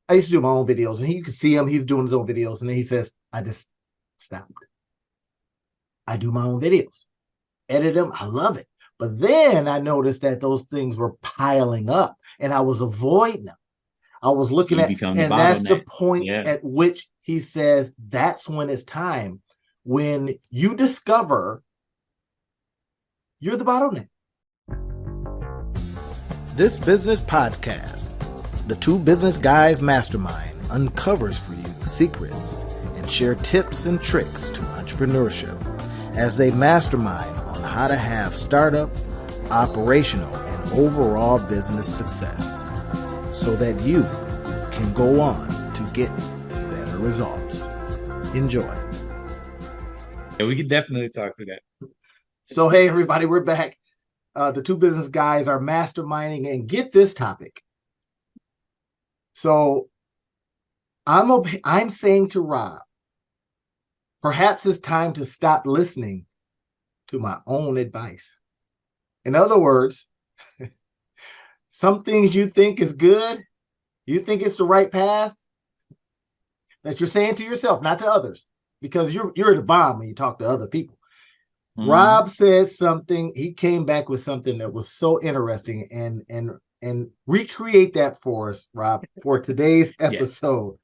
I used to do my own videos, and you could see him, he's doing his own videos, and then he says, I just stopped. I do my own videos, edit them. I love it. But then I noticed that those things were piling up and I was avoiding them. I was looking You at, become the and that's the bottleneck. point Yeah. at which he says that's when it's time, when you discover you're the bottleneck. This business podcast, the Two Business Guys Mastermind, uncovers for you secrets and share tips and tricks to entrepreneurship as they mastermind on how to have startup, operational, and overall business success so that you can go on to get better results. Enjoy. Yeah, we could definitely talk to that. So, hey, everybody, we're back. The Two Business Guys are masterminding, and get this topic. So I'm saying to Rob, perhaps it's time to stop listening to my own advice. In other words, some things you think is good, you think it's the right path, that you're saying to yourself, not to others, because you're the bomb when you talk to other people. Mm-hmm. Rob said something. He came back with something that was so interesting, and recreate that for us, Rob, for today's episode.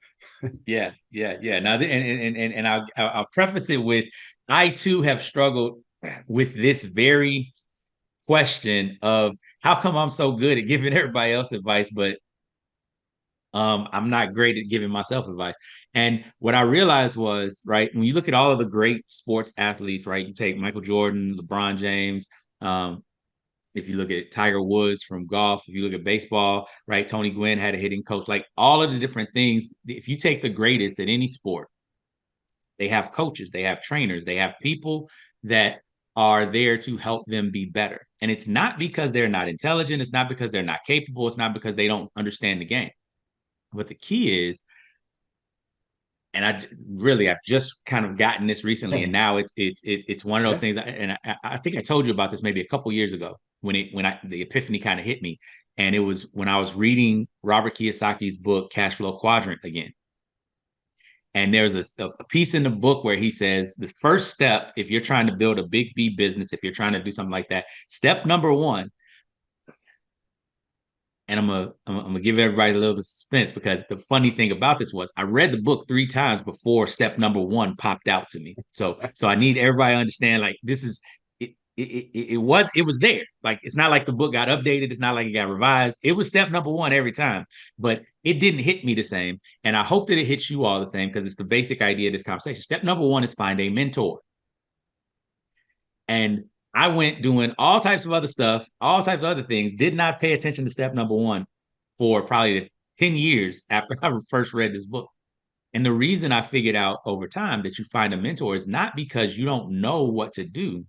Yeah. Now, and I'll preface it with, I too have struggled with this very question of how come I'm so good at giving everybody else advice, but I'm not great at giving myself advice. And what I realized was, right, when you look at all of the great sports athletes, right, you take Michael Jordan, LeBron James, if you look at Tiger Woods from golf, if you look at baseball, right, Tony Gwynn had a hitting coach, like all of the different things. If you take the greatest at any sport, they have coaches, they have trainers, they have people that are there to help them be better. And it's not because they're not intelligent. It's not because they're not capable. It's not because they don't understand the game. But the key is, and I've just kind of gotten this recently, and now it's one of those things. And I think I told you about this maybe a couple years ago when the epiphany kind of hit me, and it was when I was reading Robert Kiyosaki's book Cash Flow Quadrant again. And there's a piece in the book where he says the first step, if you're trying to build a big B business, if you're trying to do something like that, step number one. And I'm gonna give everybody a little bit of suspense, because the funny thing about this was I read the book 3 times before step number 1 popped out to me. So I need everybody to understand, like, this is it was there. Like, it's not like the book got updated. It's not like it got revised. It was step number 1 every time, but it didn't hit me the same. And I hope that it hits you all the same, because it's the basic idea of this conversation. Step number 1 is find a mentor. And I went doing all types of other stuff, all types of other things, did not pay attention to step number 1 for probably 10 years after I first read this book. And the reason I figured out over time that you find a mentor is not because you don't know what to do,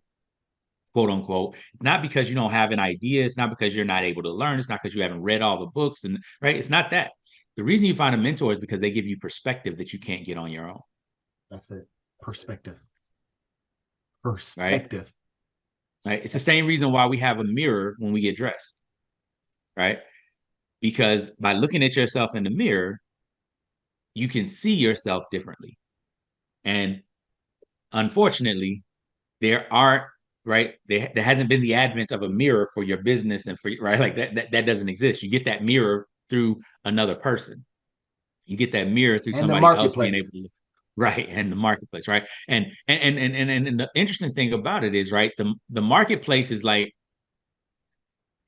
quote unquote, not because you don't have an idea. It's not because you're not able to learn. It's not because you haven't read all the books, and right. It's not that. The reason you find a mentor is because they give you perspective that you can't get on your own. That's it. Perspective. Perspective. Right? It's the same reason why we have a mirror when we get dressed, right? Because by looking at yourself in the mirror, you can see yourself differently. And unfortunately, there hasn't been the advent of a mirror for your business and for, right? Like that doesn't exist. You get that mirror through another person. You get that mirror through somebody else being able to, right, and the marketplace, right? And the interesting thing about it is, right, the marketplace is like,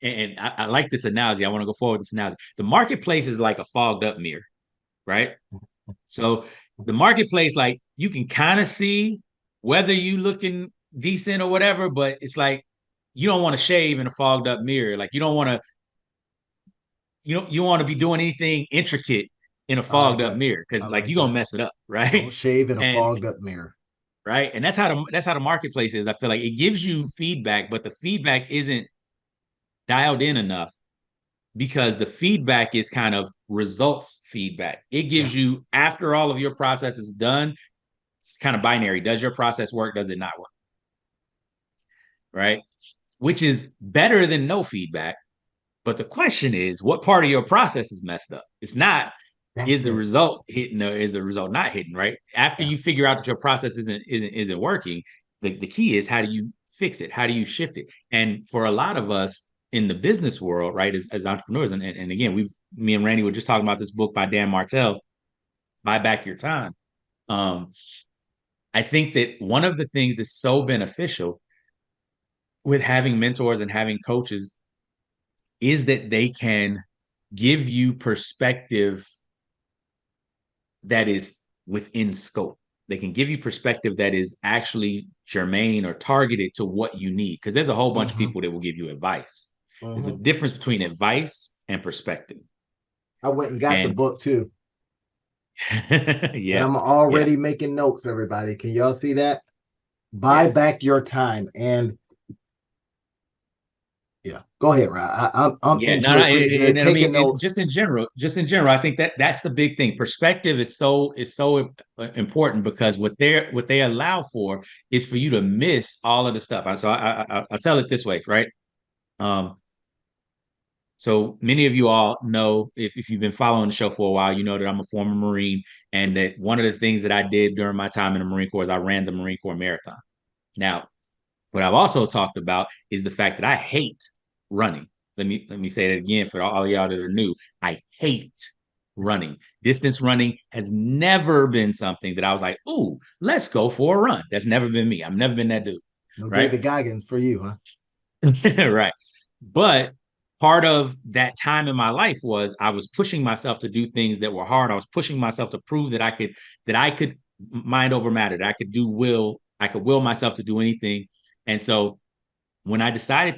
and I like this analogy. I want to go forward with this analogy. The marketplace is like a fogged up mirror, right? So the marketplace, like, you can kind of see whether you looking decent or whatever, but it's like you don't want to shave in a fogged up mirror. Like, you don't want to, you want to be doing anything intricate in a fogged up mirror, because like you're gonna mess it up, right? Don't shave in a fogged up mirror. Right. And that's how the marketplace is. I feel like it gives you feedback, but the feedback isn't dialed in enough, because the feedback is kind of results feedback. It gives you, after all of your process is done, it's kind of binary. Does your process work? Does it not work? Right? Which is better than no feedback. But the question is, what part of your process is messed up? It's not That's is the it. result hitting or is the result not hitting, right? After Yeah. you figure out that your process isn't working, the key is how do you fix it? How do you shift it? And for a lot of us in the business world, right, as entrepreneurs, and again, me and Randy were just talking about this book by Dan Martell, Buy Back Your Time. Um, I think that one of the things that's so beneficial with having mentors and having coaches is that they can give you perspective that is within scope. They can give you perspective that is actually germane or targeted to what you need. Because there's a whole bunch of Mm-hmm. people that will give you advice. There's a Mm-hmm. difference between advice and perspective. I went and got the And book too. And yeah, I'm yeah, already making notes, everybody. Can y'all see that? Buy yeah. back your time. And go ahead, Rob. I'm Yeah, no, into no, it pretty good. and I mean, Taking notes. just in general, I think that's the big thing. Perspective is so important because what they allow for is for you to miss all of the stuff. So I'll tell it this way, right? Um, so many of you all know if you've been following the show for a while, you know that I'm a former Marine, and that one of the things that I did during my time in the Marine Corps is I ran the Marine Corps Marathon. Now, what I've also talked about is the fact that I hate running. Let me say that again for all y'all that are new. I hate running. Distance running has never been something that I was like, "Ooh, let's go for a run." That's never been me. I've never been that dude, No right? David Goggins for you, huh? Right. But part of that time in my life was I was pushing myself to do things that were hard. I was pushing myself to prove that I could mind over matter, that I could will myself to do anything. And so when I decided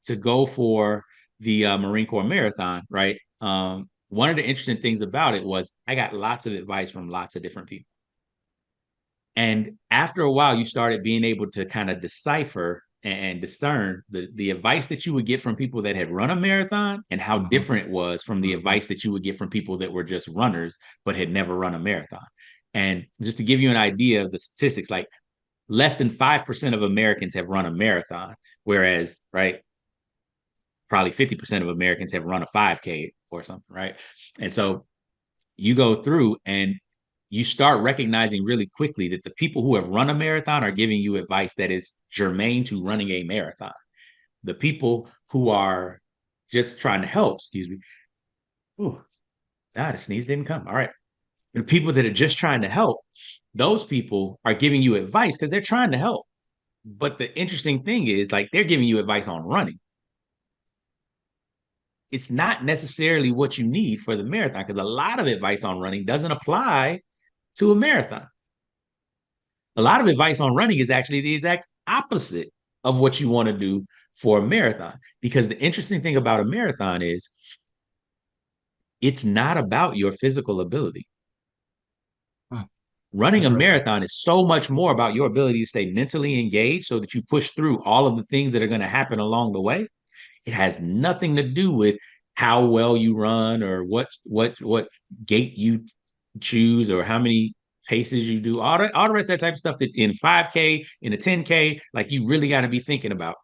to go for the Marine Corps Marathon, right? One of the interesting things about it was I got lots of advice from lots of different people. And after a while, you started being able to kind of decipher and discern the advice that you would get from people that had run a marathon and how Mm-hmm. different it was from the Mm-hmm. advice that you would get from people that were just runners but had never run a marathon. And just to give you an idea of the statistics, like less than 5% of Americans have run a marathon, whereas, right, probably 50% of Americans have run a 5K or something, right? And so you go through and you start recognizing really quickly that the people who have run a marathon are giving you advice that is germane to running a marathon. The people who are just trying to help, excuse me. Ooh, the sneeze didn't come. All right. The people that are just trying to help, those people are giving you advice because they're trying to help. But the interesting thing is, like, they're giving you advice on running. It's not necessarily what you need for the marathon because a lot of advice on running doesn't apply to a marathon. A lot of advice on running is actually the exact opposite of what you want to do for a marathon. Because the interesting thing about a marathon is it's not about your physical ability. Hmm. Running a Interesting. marathon is so much more about your ability to stay mentally engaged so that you push through all of the things that are going to happen along the way. It has nothing to do with how well you run or what gait you choose or how many paces you do. All the rest of that type of stuff that in 5K, in a 10K, like you really got to be thinking about.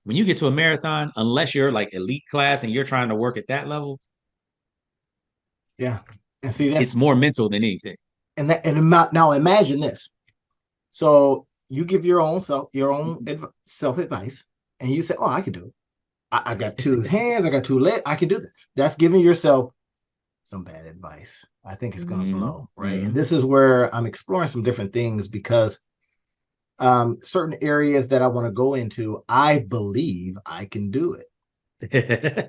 When you get to a marathon, unless you're like elite class and you're trying to work at that level, Yeah. And see, it's that's more mental than anything. now imagine this. So you give your own self advice, and you say, "Oh, I can do it. I got two hands. I got two legs. I can do that." That's giving yourself some bad advice. I think it's going to Mm-hmm. blow, right? And this is where I'm exploring some different things because certain areas that I want to go into, I believe I can do it. Mm-hmm. Yeah.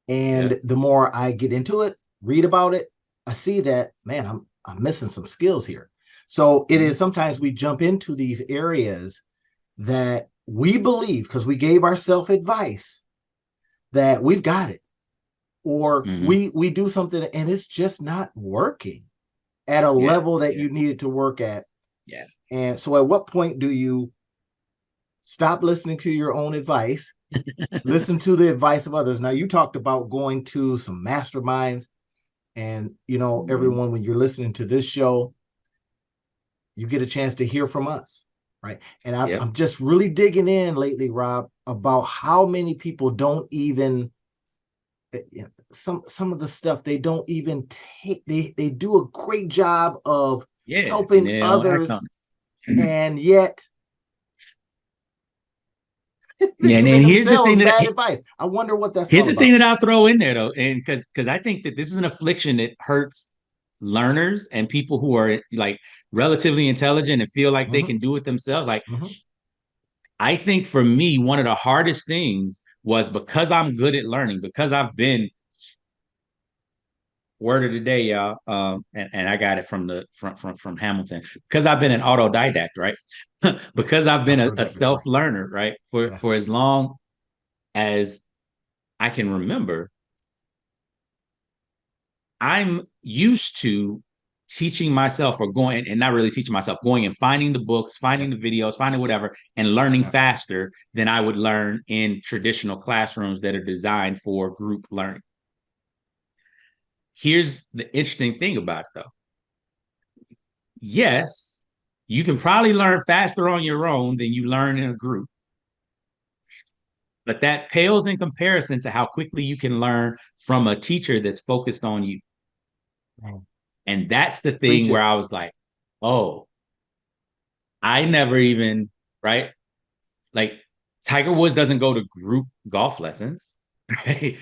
And the more I get into it, read about it, I see that, man, I'm missing some skills here. So it is sometimes we jump into these areas that we believe because we gave ourselves advice that we've got it, or Mm-hmm. we do something and it's just not working at a Yeah. level that Yeah. you needed to work at. Yeah. And so at what point do you stop listening to your own advice, listen to the advice of others? Now you talked about going to some masterminds, and Mm-hmm. everyone, when you're listening to this show, you get a chance to hear from us, right? And Yep. I'm just really digging in lately, Rob, about how many people don't even some of the stuff they don't even take. They do a great job of Yeah, and helping they don't act on others, it. and yet they're Yeah, giving and here's the thing themselves that bad advice. I wonder what that's here's all the thing about. that I'll throw in there though, and because I think that this is an affliction that hurts learners and people who are like relatively intelligent and feel like they Mm-hmm, can do it themselves. Like mm-hmm, I think for me, one of the hardest things was because I'm good at learning, because I've been word of the day, y'all. And I got it from from Hamilton because I've been an autodidact, right? yep, Because I've been I've a, heard a that self before. learner, right? Yeah. For as long as I can remember, I'm used to teaching myself or going and not really teaching myself, going and finding the books, finding Yep. the videos, finding whatever, and learning Yep. faster than I would learn in traditional classrooms that are designed for group learning. Here's the interesting thing about it though. Yes, you can probably learn faster on your own than you learn in a group, but that pales in comparison to how quickly you can learn from a teacher that's focused on you. Mm. And that's the thing Preach where it. I was like, oh, I never even, right? Like Tiger Woods doesn't go to group golf lessons, right?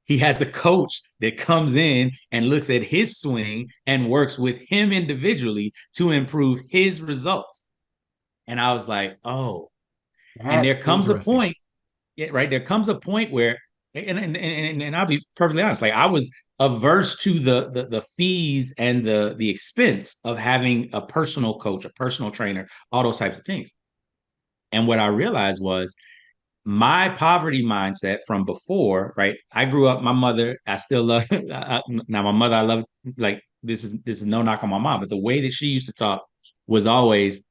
He has a coach that comes in and looks at his swing and works with him individually to improve his results. And I was like, oh, and there That's comes a interesting. point, yeah, right? There comes a point where, and I'll be perfectly honest, like I was averse to the fees and the expense of having a personal coach, a personal trainer, all those types of things. And what I realized was my poverty mindset from before, right? I grew up, my mother, I still love now my mother, I love like this is no knock on my mom, but the way that she used to talk was always,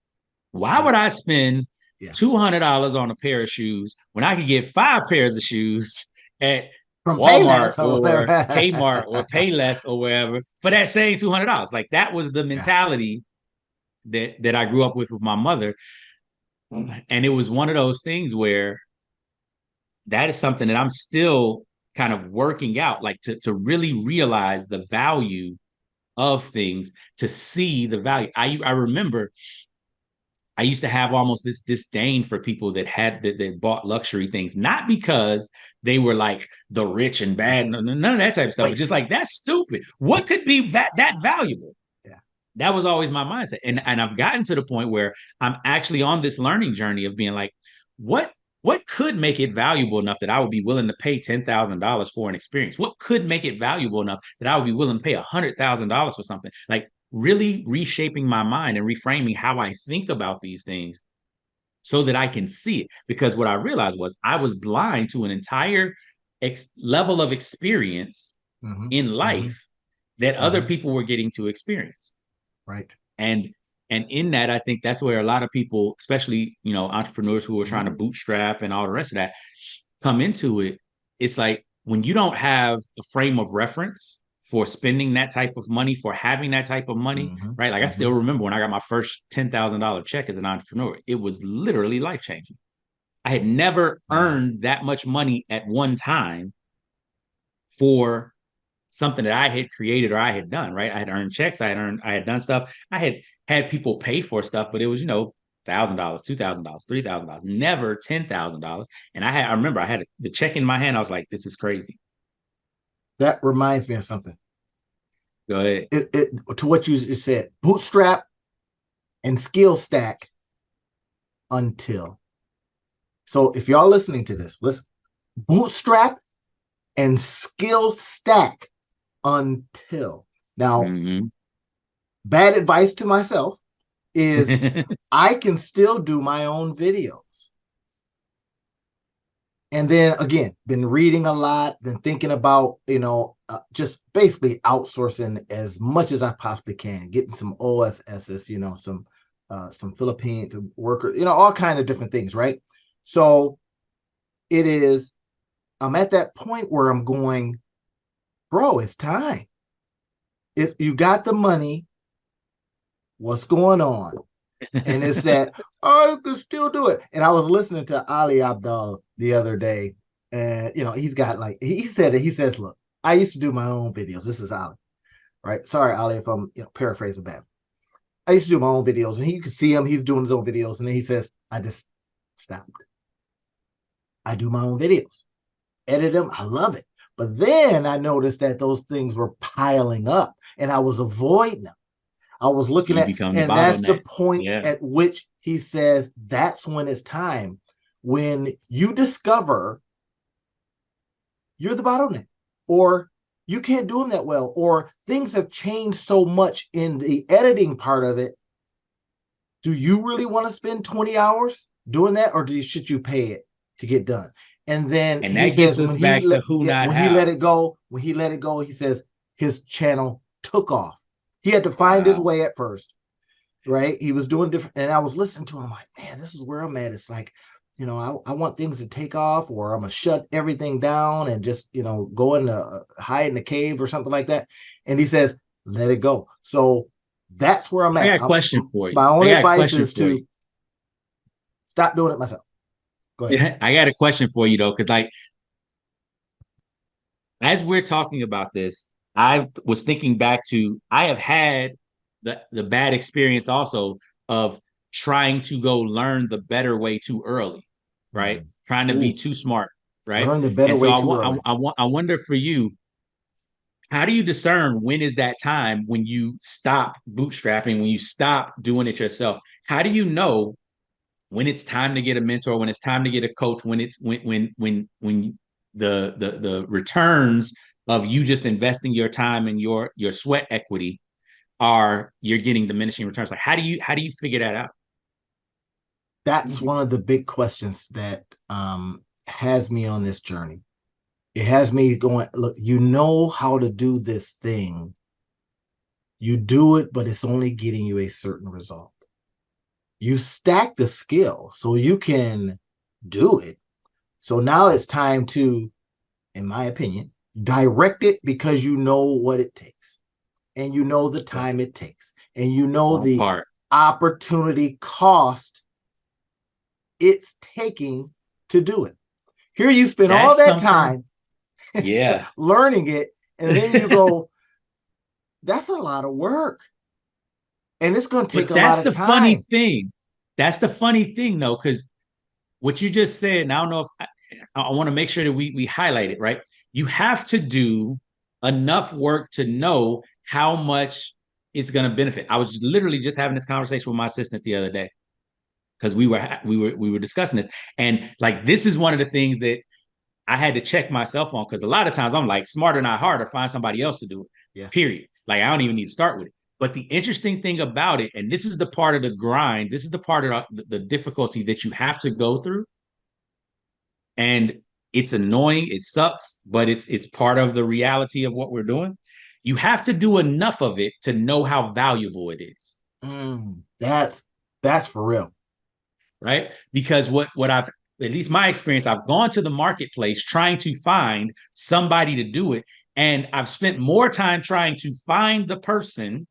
why would I spend Yeah. $200 on a pair of shoes when I could get 5 pairs of shoes at From Walmart Payless or or Kmart or whatever. Payless or wherever for that same $200? Like that was the Yeah. mentality that I grew up with my mother, and it was one of those things where that is something that I'm still kind of working out, like to really realize the value of things, to see the value. I remember I used to have almost this disdain for people that bought luxury things, not because they were like the rich and bad, none of that type of stuff, but just Waste. like that's stupid. What could Waste. be that valuable? Yeah. That was always my mindset, and Yeah. I've gotten to the point where I'm actually on this learning journey of being like, what what could make it valuable enough that I would be willing to pay $10,000 for an experience? What could make it valuable enough that I would be willing to pay $100,000 for something? Like really reshaping my mind and reframing how I think about these things so that I can see it. Because what I realized was I was blind to an entire level of experience Mm-hmm. in Mm-hmm. life that other Mm-hmm. people were getting to experience. Right. And in that, I think that's where a lot of people, especially entrepreneurs who are trying to Mm-hmm. bootstrap and all the rest of that, come into it. It's like when you don't have a frame of reference for spending that type of money, for having that type of money, Mm-hmm. right? Like I Mm-hmm. still remember when I got my first $10,000 check as an entrepreneur, it was literally life changing. I had never Wow. earned that much money at one time for something that I had created or I had done, right? I had earned checks, I had done stuff. I had people pay for stuff, but it was, $1,000, $2,000, $3,000, never $10,000. And I remember I had the check in my hand. I was like, this is crazy. That reminds me of something. Go ahead. It to what you just said. Bootstrap and skill stack until. So if y'all listening to this, listen. Bootstrap and skill stack until. Now, Mm-hmm. bad advice to myself is I can still do my own videos. And then again, been reading a lot, been thinking about, just basically outsourcing as much as I possibly can, getting some OFSs, some Philippine workers, all kind of different things, right? So it is, I'm at that point where I'm going, bro, it's time. If you got the money, what's going on? And it's that, oh, you can still do it. And I was listening to Ali Abdal the other day, And he's got like he said it. He says, "Look, I used to do my own videos. This is Ali, right? Sorry, Ali, if I'm paraphrasing bad. I used to do my own videos, and you can see him. He's doing his own videos, and then he says, I just stopped. I do my own videos, edit them. I love it. But then I noticed that those things were piling up, and I was avoiding them. I was looking You at, become the and that's the bottleneck. point Yeah. at which he says that's when it's time. When you discover you're the bottleneck, or you can't do them that well, or things have changed so much in the editing part of it. Do you really want to spend 20 hours doing that, or should you pay it to get done? And then And he that gets says us back to who, not when he how. let it go, he says his channel took off. He had to find his Wow. way at first, right? He was doing different, and I was listening to him. I'm like, man, this is where I'm at. It's like, I want things to take off, or I'm gonna shut everything down and just, go in hide in a cave or something like that. And he says, let it go. So that's where I'm I at. got a question for you. My I own got a advice question is for to you. stop doing it myself. Go ahead. Yeah, I got a question for you though, because like as we're talking about this, I was thinking back to I have had the bad experience also of trying to go learn the better way too early, right? Trying to be Ooh, too smart, right? learn the better And so way too early. I wonder for you, how do you discern when is that time when you stop bootstrapping, when you stop doing it yourself? How do you know when it's time to get a mentor, when it's time to get a coach, when it's when the returns of you just investing your time and your sweat equity are you're getting diminishing returns? Like how do you figure that out? That's one of the big questions that has me on this journey. It has me going, look, you know how to do this thing. You do it, but it's only getting you a certain result. You stack the skill so you can do it. So now it's time to, in my opinion, direct it, because you know what it takes, and you know the Yeah, time it takes, and you know that the part. opportunity cost it's taking to do it. Here you spend all That's that something. time Yeah. learning it, and then you go, that's a lot of work, and it's going to take But a lot that's of the funny time. thing. That's the funny thing, though, because what you just said, and I don't know if I want to make sure that we highlight it, right? You have to do enough work to know how much it's going to benefit. I was literally just having this conversation with my assistant the other day because we were discussing this, and like this is one of the things that I had to check myself on, because a lot of times I'm like, smarter not harder, find somebody else to do it. Yeah, Period. Like I don't even need to start with it. But the interesting thing about it, and this is the part of the grind, this is the part of the difficulty that you have to go through, and it's annoying, it sucks, but it's part of the reality of what we're doing. You have to do enough of it to know how valuable it is. that's for real. Right? Because what I've, at least my experience, I've gone to the marketplace trying to find somebody to do it, and I've spent more time trying to find the person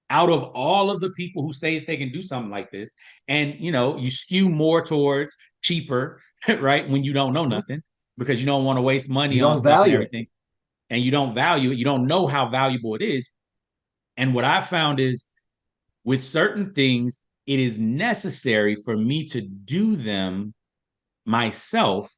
out of all of the people who say that they can do something like this. And you skew more towards cheaper, right? When you don't know Mm-hmm. nothing, because you don't want to waste You money on don't stuff and value it. everything, and you don't value it, you don't know how valuable it is. And what I found is, with certain things, it is necessary for me to do them myself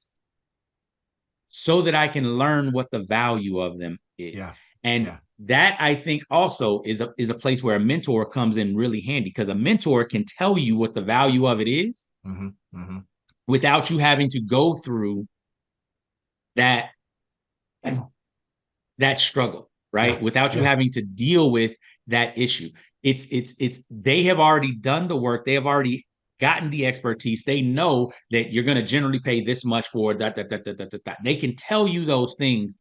so that I can learn what the value of them is. Yeah, And yeah. that, I think, also is a place where a mentor comes in really handy, because a mentor can tell you what the value of it is Mm-hmm, mm-hmm. without you having to go through that that struggle, Yeah, right? Without you yeah. having to deal with that issue. It's they have already done the work. They have already gotten the expertise. They know that you're going to generally pay this much for that, that. They can tell you those things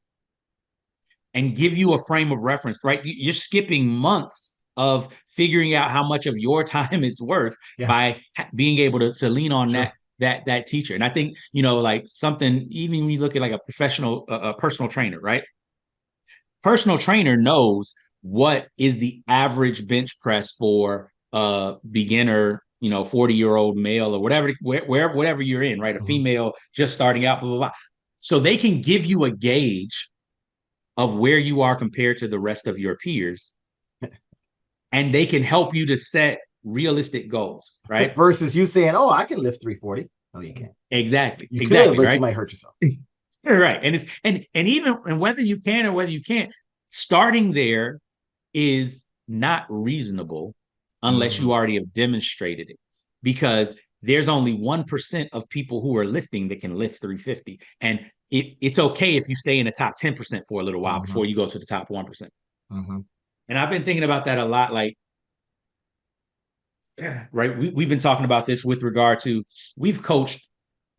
and give you a frame of reference, right? You're skipping months of figuring out how much of your time it's worth Yeah, by being able to lean on sure. that teacher. And I think, like something, even when you look at like a professional, a personal trainer, right? Personal trainer knows what is the average bench press for a beginner, 40-year-old male, or whatever, whatever you're in, right? A Mm-hmm. female just starting out, blah, blah, blah. So they can give you a gauge of where you are compared to the rest of your peers, and they can help you to set realistic goals, right? Versus you saying, "Oh, I can lift 340." No, you can't. Exactly. You could, Exactly. but you Right. might hurt yourself. Right. And it's and even and whether you can or whether you can't, starting there is not reasonable unless you already have demonstrated it. Because there's only 1% of people who are lifting that can lift 350. And it's okay if you stay in the top 10% for a little while before you go to the top 1%. And I've been thinking about that a lot. Like, right, we've been talking about this with regard to, we've coached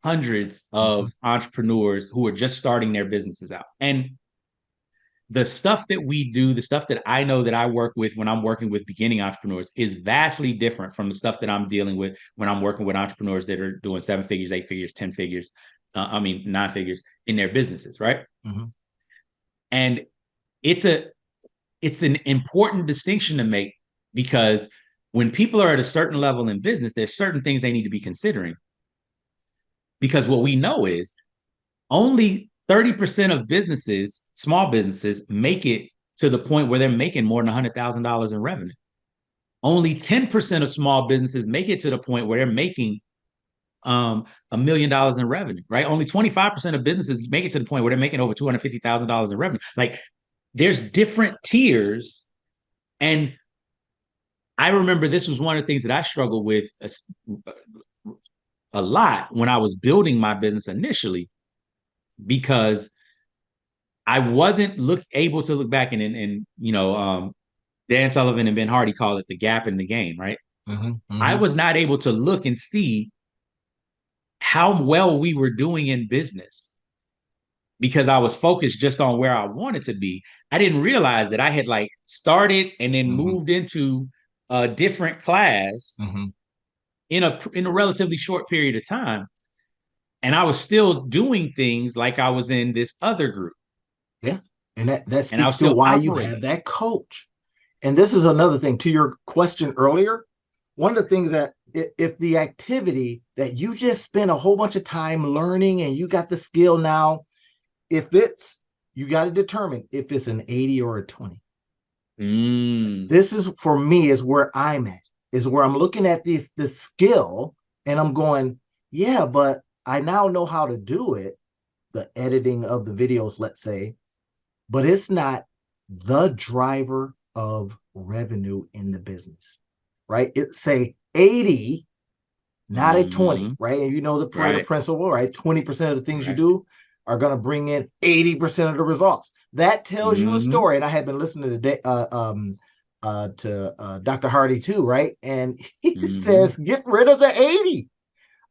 hundreds of entrepreneurs who are just starting their businesses out. And the stuff that we do, the stuff that I know that I work with when I'm working with beginning entrepreneurs is vastly different from the stuff that I'm dealing with when I'm working with entrepreneurs that are doing 7 figures, 8 figures, 10 figures, 9 figures in their businesses, right? And it's an important distinction to make, because when people are at a certain level in business, there's certain things they need to be considering. Because what we know is only 30% of businesses, small businesses, make it to the point where they're making more than $100,000 in revenue. Only 10% of small businesses make it to the point where they're making $1 million in revenue, right? Only 25% of businesses make it to the point where they're making over $250,000 in revenue. Like, there's different tiers. And I remember this was one of the things that I struggled with a lot when I was building my business initially, because I wasn't able to look back and Dan Sullivan and Ben Hardy call it the gap in the game, right? I was not able to look and see how well we were doing in business because I was focused just on where I wanted to be. I didn't realize that I had like started and then moved into a different class in a relatively short period of time. And I was still doing things like I was in this other group. Yeah. And that And I speaks was to still why you operating. have that coach. And this is another thing to your question earlier. One of the things that if the activity that you just spent a whole bunch of time learning and you got the skill now, if it's, you got to determine if it's an 80 or a 20. This is, for me, is where I'm at, is where I'm looking at the skill and I'm going, yeah, but I now know how to do it, the editing of the videos, let's say, but it's not the driver of revenue in the business, right? It's a 80, not a 20, right? And you know the Pareto principle, right? 20% of the things you do are going to bring in 80% of the results. That tells you a story. And I had been listening to Dr. Hardy too, right? And he says, get rid of the 80.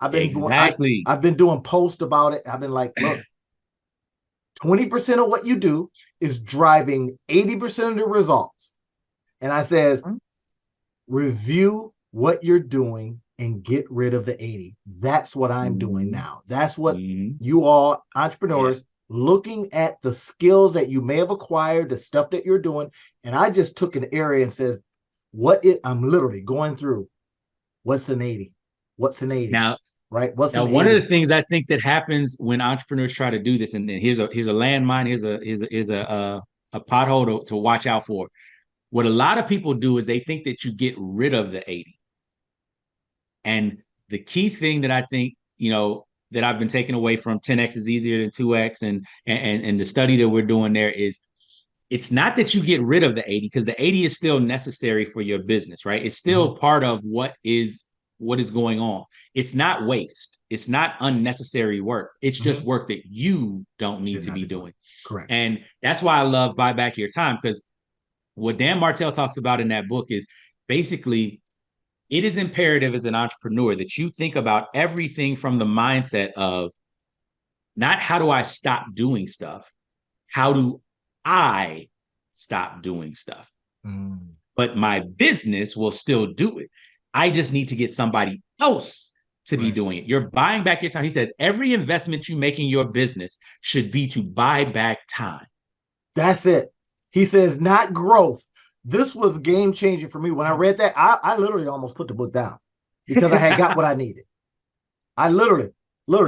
I've been doing posts about it. I've been like, look, 20% of what you do is driving 80% of the results. And I says, review what you're doing and get rid of the 80. That's what I'm doing now. That's what you all entrepreneurs looking at the skills that you may have acquired, the stuff that you're doing. And I just took an area and said, I'm literally going through what's an 80? What's an 80? Now, right? What's now, one of the things I think that happens when entrepreneurs try to do this, and here's a landmine, here's a pothole to watch out for. What a lot of people do is they think that you get rid of the 80. And the key thing that I think, that I've been taking away from 10x is easier than 2x and the study that we're doing there is, it's not that you get rid of the 80, because the 80 is still necessary for your business, right? It's still part of what is going on. It's not waste. It's not unnecessary work. It's just work that you don't need to be doing. Correct. And that's why I love Buy Back Your Time, because what Dan Martell talks about in that book is basically, it is imperative as an entrepreneur that you think about everything from the mindset of not how do I stop doing stuff? How do I stop doing stuff? But my business will still do it. I just need to get somebody else to be doing it. You're buying back your time. He says every investment you make in your business should be to buy back time. That's it. He says, not growth. This was game changing for me. When I read that, I literally almost put the book down because I had got what I needed. I literally,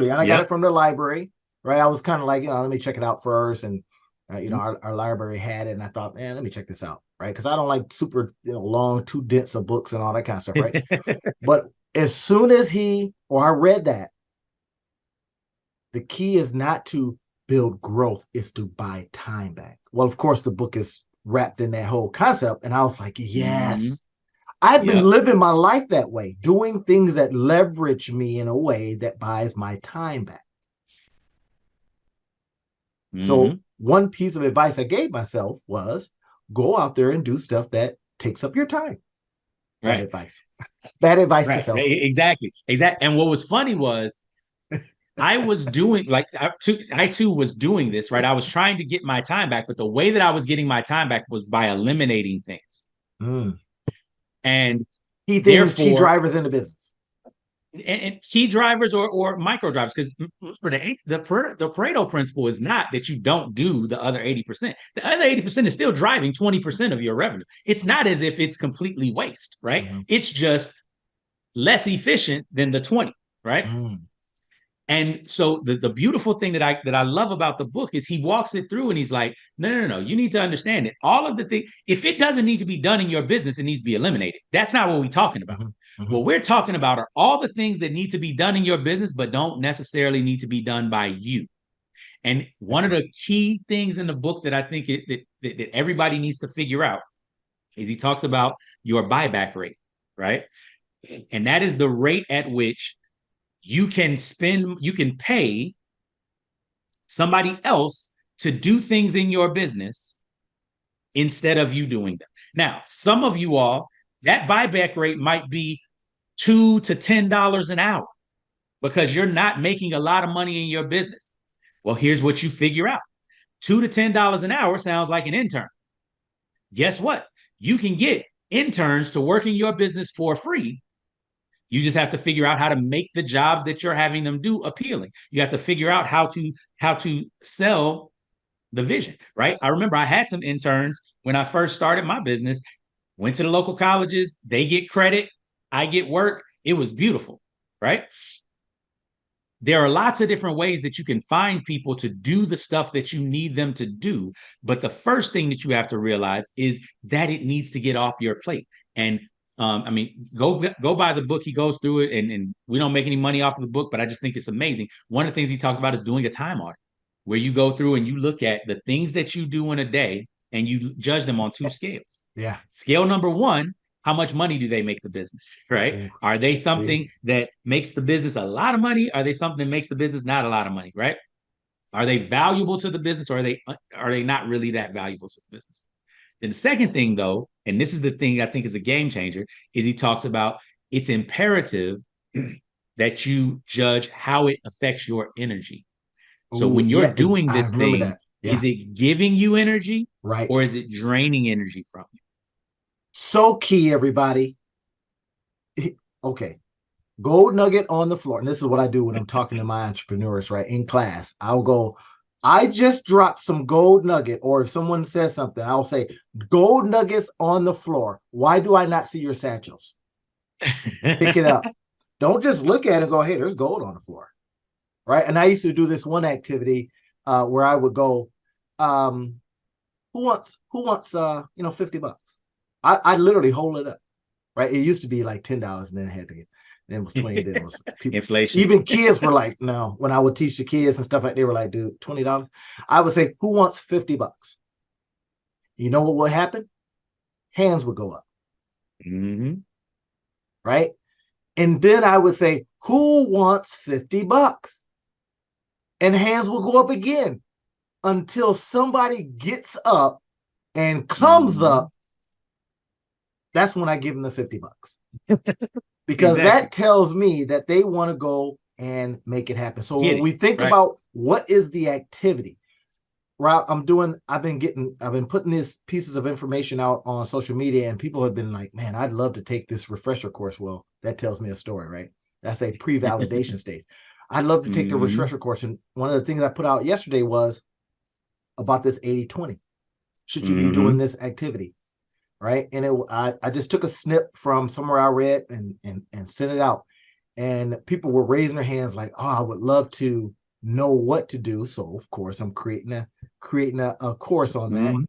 and I got it from the library. right? I was kind of like, let me check it out first. And, our library had it. And I thought, man, let me check this out, right? Because I don't like super long, too dense of books and all that kind of stuff, right? But as soon as I read that, the key is not to build growth, it's to buy time back. Well, of course, the book is wrapped in that whole concept. And I was like, Mm-hmm. yes, I've been Yep. living my life that way, doing things that leverage me in a way that buys my time back. So, Mm-hmm. one piece of advice I gave myself was go out there and do stuff that takes up your time. Bad Right. advice. Bad advice to Right. self. Exactly. Exactly. And what was funny was I was doing like I too was doing this, right? I was trying to get my time back, but the way that I was getting my time back was by eliminating things. Mm. And Key things, key therefore, drivers in the business. and key drivers or micro drivers, because for the Pareto principle is not that you don't do the other 80%. The other 80% is still driving 20% of your revenue. It's not as if it's completely waste, right? Mm-hmm. It's just less efficient than the 20, right? Mm. And so the beautiful thing that I love about the book is he walks it through and he's like, no, you need to understand it. All of the things, if it doesn't need to be done in your business, it needs to be eliminated. That's not what we're talking about. Mm-hmm. Mm-hmm. What we're talking about are all the things that need to be done in your business, but don't necessarily need to be done by you. And one of Excellent. the key things in the book that I think that everybody needs to figure out is he talks about your buyback rate, right? And that is the rate at which you can pay somebody else to do things in your business instead of you doing them. Now, some of you all, that buyback rate might be $2 to $10 an hour because you're not making a lot of money in your business. Well, here's what you figure out. $2 to $10 an hour sounds like an intern. Guess what? You can get interns to work in your business for free. You just have to figure out how to make the jobs that you're having them do appealing. You have to figure out how to sell the vision, right? I remember I had some interns when I first started my business, went to the local colleges, they get credit, I get work. It was beautiful, right? There are lots of different ways that you can find people to do the stuff that you need them to do. But the first thing that you have to realize is that it needs to get off your plate. And I mean, go buy the book. He goes through it, and we don't make any money off of the book, but I just think it's amazing. One of the things he talks about is doing a time audit, where you go through and you look at the things that you do in a day and you judge them on two scales. Yeah. Scale number one, how much money do they make the business, right? Ooh, Are they see. something that makes the business a lot of money? Are they something that makes the business not a lot of money, right? Are they valuable to the business, or are they not really that valuable to the business? Then the second thing, though, and this is the thing I think is a game changer, is he talks about it's imperative that you judge how it affects your energy. So Oh, when you're yeah. doing I this remember thing, that. is Yeah. it giving you energy Right. or is it draining energy from you? So key, everybody. Okay. Gold nugget on the floor. And this is what I do when I'm talking to my entrepreneurs, right? In class, I'll go, I just dropped some gold nugget. Or if someone says something, I'll say, gold nuggets on the floor. Why do I not see your satchels? Pick it up. Don't just look at it and go, hey, there's gold on the floor. Right. And I used to do this one activity where I would go, who wants 50 bucks? I literally hold it up. Right. It used to be like $10 and then it had to get, then it was 20. Then it was people, Inflation. even kids were like, no, when I would teach the kids and stuff like they were like, dude, $20. I would say, who wants 50 bucks? You know what would happen? Hands would go up. Mm-hmm. Right. And then I would say, who wants 50 bucks? And hands will go up again until somebody gets up and comes Mm-hmm. up. That's when I give them the 50 bucks. Because Exactly. that tells me that they want to go and make it happen. So Get when it. we think Right. about what is the activity, right? I've been putting these pieces of information out on social media, and people have been like, man, I'd love to take this refresher course. Well, that tells me a story, right? That's a pre-validation stage. I'd love to take the Mm-hmm. refresher course. And one of the things I put out yesterday was about this 80-20. Should you be doing Mm-hmm. this activity? Right. And I just took a snip from somewhere I read and sent it out. And people were raising their hands like, oh, I would love to know what to do. So of course I'm creating a course on that, Mhm.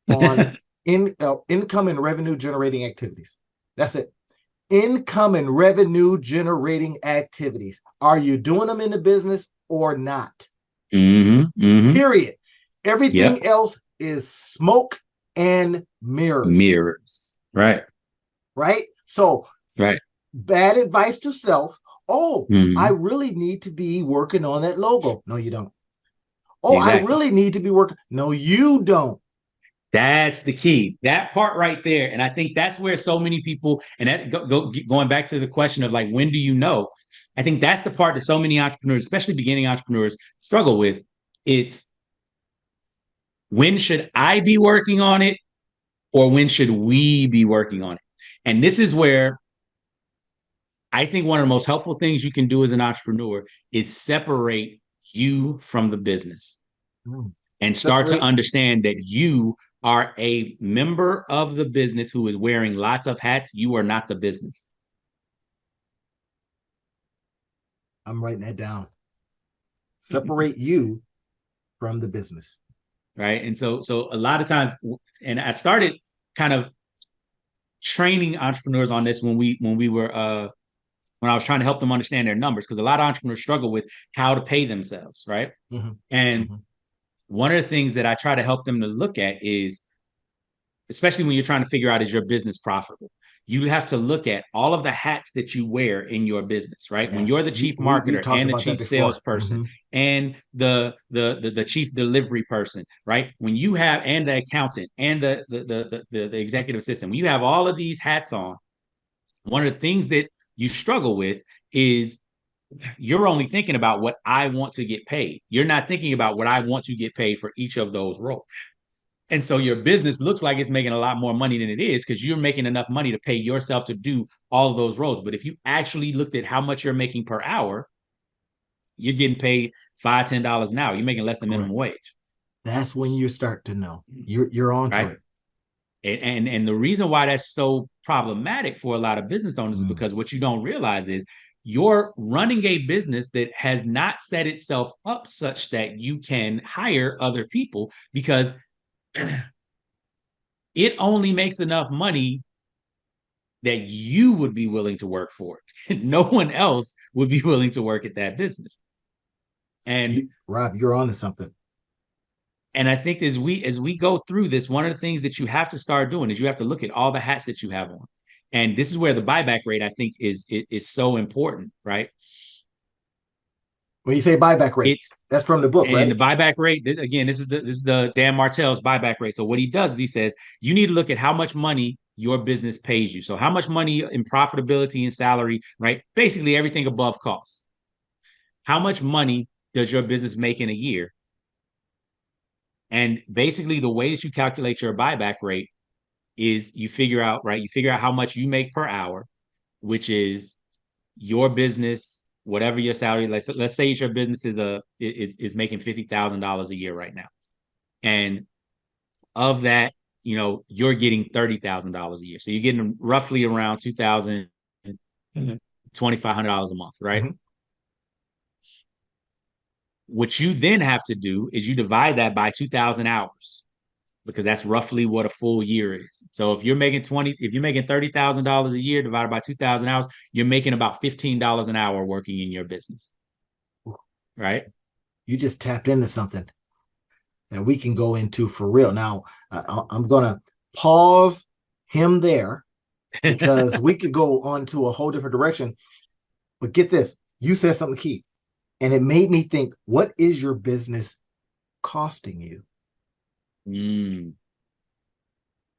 on income and revenue generating activities. That's it. Income and revenue generating activities. Are you doing them in the business or not? Hmm. Period. Everything Yep. else is smoke and mirrors, Mirrors. Right. right? So, Right. bad advice to self. Oh, I Hmm. really need to be working on that logo. No, you don't. Oh, I Exactly. really need to be working. No, you don't. That's the key. That part right there. And I think that's where so many people, and that going back to the question of like, when do you know? I think that's the part that so many entrepreneurs, especially beginning entrepreneurs, struggle with. It's when should I be working on it or when should we be working on it? And this is where I think one of the most helpful things you can do as an entrepreneur is separate you from the business and start to Separate. understand that you are a member of the business who is wearing lots of hats. You are not the business. I'm writing that down. Separate you from the business. Right. And so a lot of times, and I started kind of training entrepreneurs on this when we were when I was trying to help them understand their numbers, because a lot of entrepreneurs struggle with how to pay themselves, right? Mm-hmm. And Mm-hmm. one of the things that I try to help them to look at is, especially when you're trying to figure out, is your business profitable? You have to look at all of the hats that you wear in your business, right? When you're Yes, the chief we've marketer talked and the about that chief before. salesperson Mm-hmm. and the chief delivery person, right? When you have, and the accountant and the executive assistant, when you have all of these hats on, one of the things that you struggle with is you're only thinking about what I want to get paid. You're not thinking about what I want to get paid for each of those roles. And so your business looks like it's making a lot more money than it is because you're making enough money to pay yourself to do all of those roles. But if you actually looked at how much you're making per hour, you're getting paid $5, $10 an hour. You're making less than minimum Correct. wage. That's when you start to know you're onto Right. it. And the reason why that's so problematic for a lot of business owners is Mm. because what you don't realize is you're running a business that has not set itself up such that you can hire other people, because it only makes enough money that you would be willing to work for. No one else would be willing to work at that business. And Rob, you're onto something. I think as we go through this, one of the things that you have to start doing is you have to look at all the hats that you have on. And this is where the buyback rate, I think, is so important, right? When you say buyback rate, It's that's from the book, And right? the buyback rate, again, this is the Dan Martell's buyback rate. So what he does is he says you need to look at how much money your business pays you. So how much money in profitability and salary, right? Basically everything above cost. How much money does your business make in a year? And basically the way that you calculate your buyback rate is you figure out, right? You figure out how much you make per hour, which is your business, whatever your salary. Let's say your business is making $50,000 a year right now. And of that, you're getting $30,000 a year. So you're getting roughly around 2,000, $2,500 a month, right? Mm-hmm. What you then have to do is you divide that by 2,000 hours, because that's roughly what a full year is. So if you're making $30,000 a year divided by 2,000 hours, you're making about $15 an hour working in your business, right? You just tapped into something that we can go into for real. Now, I'm going to pause him there because we could go on to a whole different direction. But get this, you said something key, and it made me think, what is your business costing you? Mm.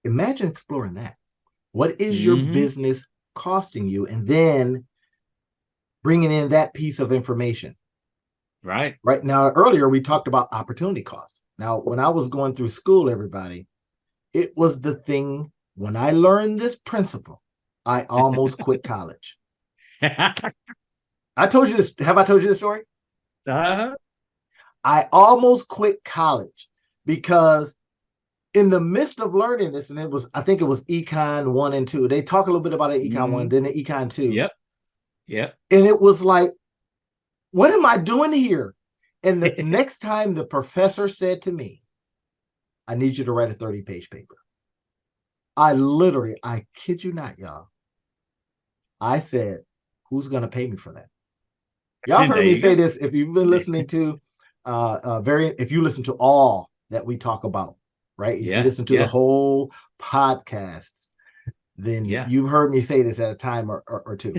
Imagine exploring that. What is your Mm-hmm. business costing you? And then bringing in that piece of information. Right. Right now, earlier we talked about opportunity costs. Now, when I was going through school, everybody, it was the thing. When I learned this principle, I almost quit college. I told you this. Have I told you this story? uh, I almost quit college because in the midst of learning this, and I think it was Econ 1 and 2. They talk a little bit about the Econ 1, mm, then the Econ 2. yep. Yep. And it was like, what am I doing here? And the next time the professor said to me, I need you to write a 30-page paper. I kid you not, y'all. I said, who's going to pay me for that? Y'all heard me say this. If you've been listening to if you listen to all that we talk about, right? If you listen to the whole podcasts, then you've heard me say this at a time or two.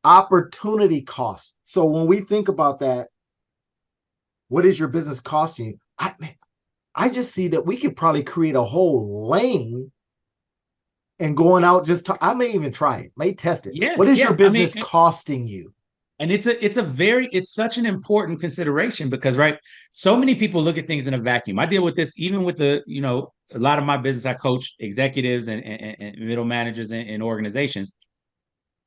Opportunity cost. So when we think about that, what is your business costing you? I just see that we could probably create a whole lane and going out I may even try it, may test it. What is your business costing you? And it's such an important consideration because, right, so many people look at things in a vacuum. I deal with this even with a lot of my business. I coach executives and middle managers in organizations.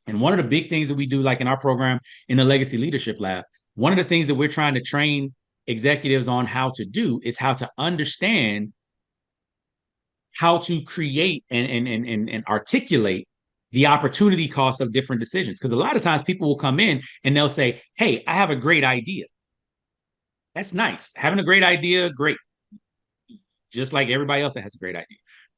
And one of the big things that we do, like in our program in the Legacy Leadership Lab, one of the things that we're trying to train executives on how to do is how to understand how to create and articulate the opportunity cost of different decisions. Because a lot of times people will come in and they'll say, hey, I have a great idea. That's nice. Having a great idea, great. Just like everybody else that has a great idea.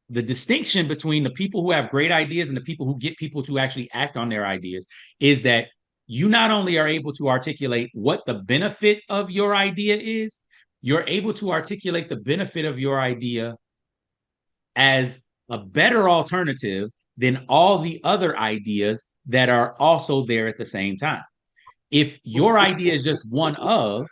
The distinction between the people who have great ideas and the people who get people to actually act on their ideas is that you not only are able to articulate what the benefit of your idea is, you're able to articulate the benefit of your idea as a better alternative than all the other ideas that are also there at the same time. If your idea is just one of,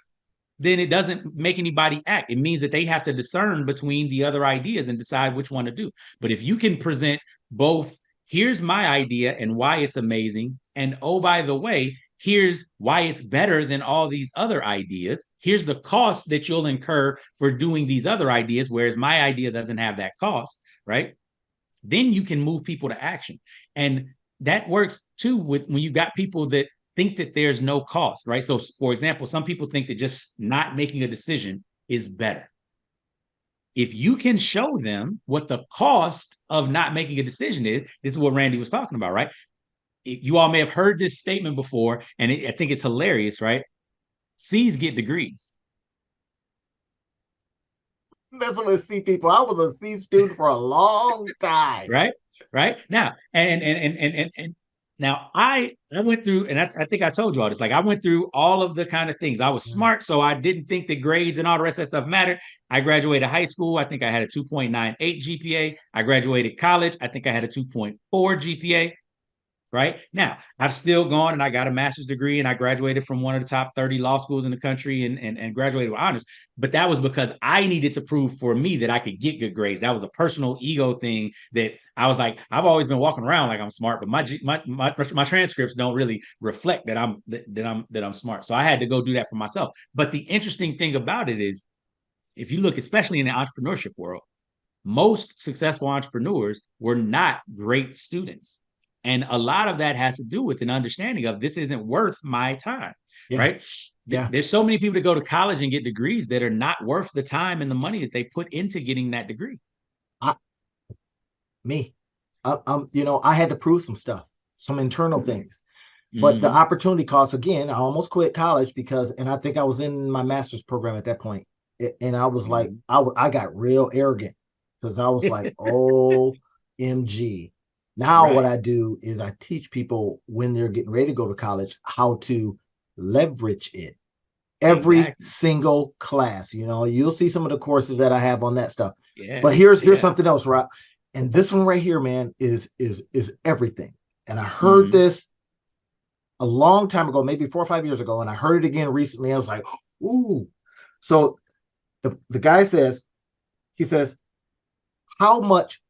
then it doesn't make anybody act. It means that they have to discern between the other ideas and decide which one to do. But if you can present both, here's my idea and why it's amazing, and oh, by the way, here's why it's better than all these other ideas. Here's the cost that you'll incur for doing these other ideas, whereas my idea doesn't have that cost, right? Then you can move people to action. And that works too with when you got people that think that there's no cost, right? So for example, some people think that just not making a decision is better. If you can show them what the cost of not making a decision is, this is what Randy was talking about, right? You all may have heard this statement before, and I think it's hilarious, right? C's get degrees. Messing with C people. I was a C student for a long time. Right. Now, and now I went through, and I think I told you all this. Like I went through all of the kind of things. I was smart, so I didn't think that grades and all the rest of that stuff mattered. I graduated high school. I think I had a 2.98 GPA. I graduated college. I think I had a 2.4 GPA. Right now, I've still gone and I got a master's degree and I graduated from one of the top 30 law schools in the country and graduated with honors. But that was because I needed to prove for me that I could get good grades. That was a personal ego thing that I was like, I've always been walking around like I'm smart, but my transcripts don't really reflect that I'm smart. So I had to go do that for myself. But the interesting thing about it is, if you look, especially in the entrepreneurship world, most successful entrepreneurs were not great students. And a lot of that has to do with an understanding of this isn't worth my time, right? There's so many people that go to college and get degrees that are not worth the time and the money that they put into getting that degree. I had to prove some stuff, some internal things. But the opportunity cost, again, I almost quit college and I think I was in my master's program at that point. And I was like, I got real arrogant because I was like, OMG. Now what I do is I teach people when they're getting ready to go to college how to leverage it. Every single class, you'll see some of the courses that I have on that stuff. But here's something else, right? And this one right here, man, is everything. And I heard this a long time ago, maybe 4 or 5 years ago, and I heard it again recently. I was like, ooh. So the guy says, how much?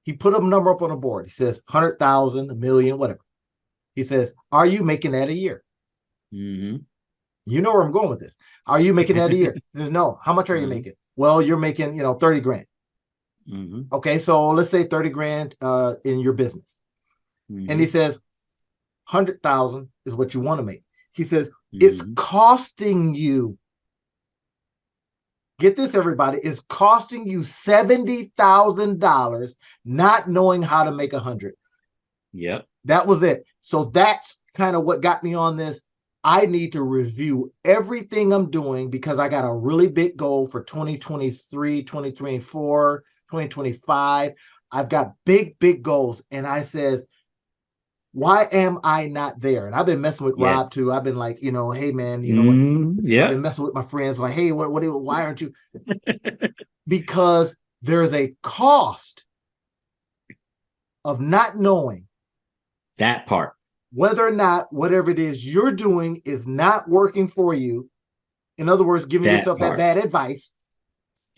He put a number up on the board. He says 100,000, 1 million, whatever. He says, are you making that a year? You know where I'm going with this. Are you making that a year? He says, no. How much are you making? Well, you're making, 30 grand. Okay, so let's say 30 grand in your business. And he says, 100,000 is what you want to make. He says, it's costing you, get this, everybody, it's costing you $70,000 not knowing how to make 100. Yep. That was it. So that's kind of what got me on this. I need to review everything I'm doing because I got a really big goal for 2023, 2024, 2025. I've got big, big goals. And I says, why am I not there? And I've been messing with Rob Yes. too. I've been like, hey man, you know what? I've Yep. been messing with my friends like, hey, why aren't you? Because there's a cost of not knowing That part. whether or not whatever it is you're doing is not working for you. In other words, giving That yourself that part. bad advice.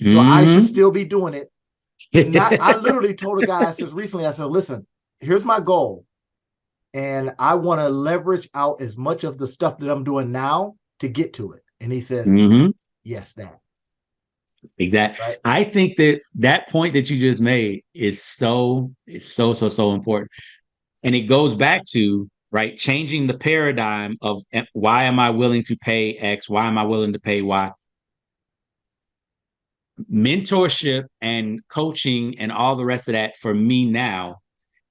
So I should Mm-hmm. still be doing it. And not, I literally told a guy, I said recently, I said, listen, here's my goal. And I want to leverage out as much of the stuff that I'm doing now to get to it. And he says, Mm-hmm. yes, that. Exactly. Right. I think that that point that you just made is so important. And it goes back to, right, changing the paradigm of why am I willing to pay X? Why am I willing to pay Y? Mentorship and coaching and all the rest of that for me now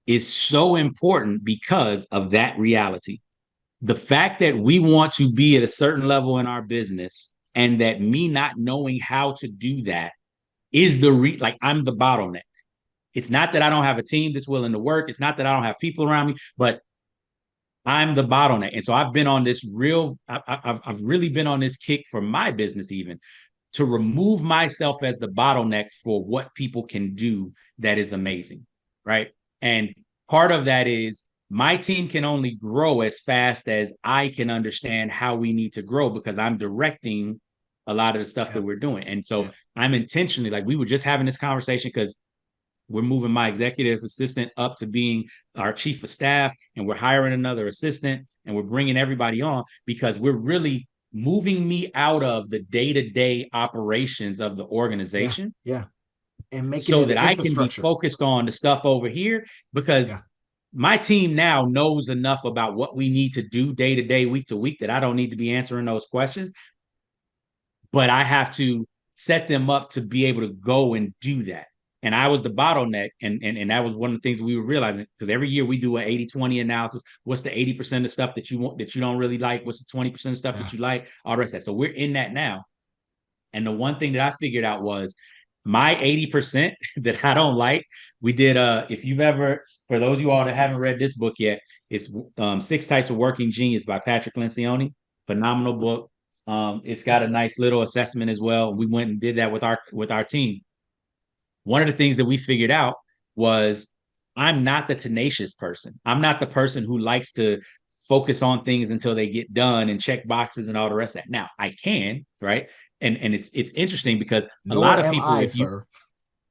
is so important because of that reality. The fact that we want to be at a certain level in our business and that me not knowing how to do that is like I'm the bottleneck. It's not that I don't have a team that's willing to work. It's not that I don't have people around me, but I'm the bottleneck. And so I've been on this I've really been on this kick for my business, even to remove myself as the bottleneck for what people can do that is amazing. Right. And part of that is my team can only grow as fast as I can understand how we need to grow because I'm directing a lot of the stuff Yeah. that we're doing. And so Yeah. I'm intentionally, like, we were just having this conversation because we're moving my executive assistant up to being our chief of staff, and we're hiring another assistant, and we're bringing everybody on because we're really moving me out of the day-to-day operations of the Yeah. organization Yeah. And making so it that an I can be infrastructure. focused on the stuff over here, because Yeah. my team now knows enough about what we need to do day to day, week to week, that I don't need to be answering those questions, but I have to set them up to be able to go and do that. And I was the bottleneck. And that was one of the things we were realizing, because every year we do an 80-20 analysis. What's the 80% of stuff that you want, that you don't really like? What's the 20% of stuff Yeah. that you like? All the rest of that. So we're in that now. And the one thing that I figured out was my 80% that I don't like. We did if you've ever, for those of you all that haven't read this book yet, it's Six Types of Working Genius by Patrick Lencioni. Phenomenal book. It's got a nice little assessment as well. We went and did that with our team. One of the things that we figured out was I'm not the tenacious person. I'm not the person who likes to focus on things until they get done and check boxes and all the rest of that. Now I can, right? And it's interesting because a Nor lot of am people, I, if you, sir.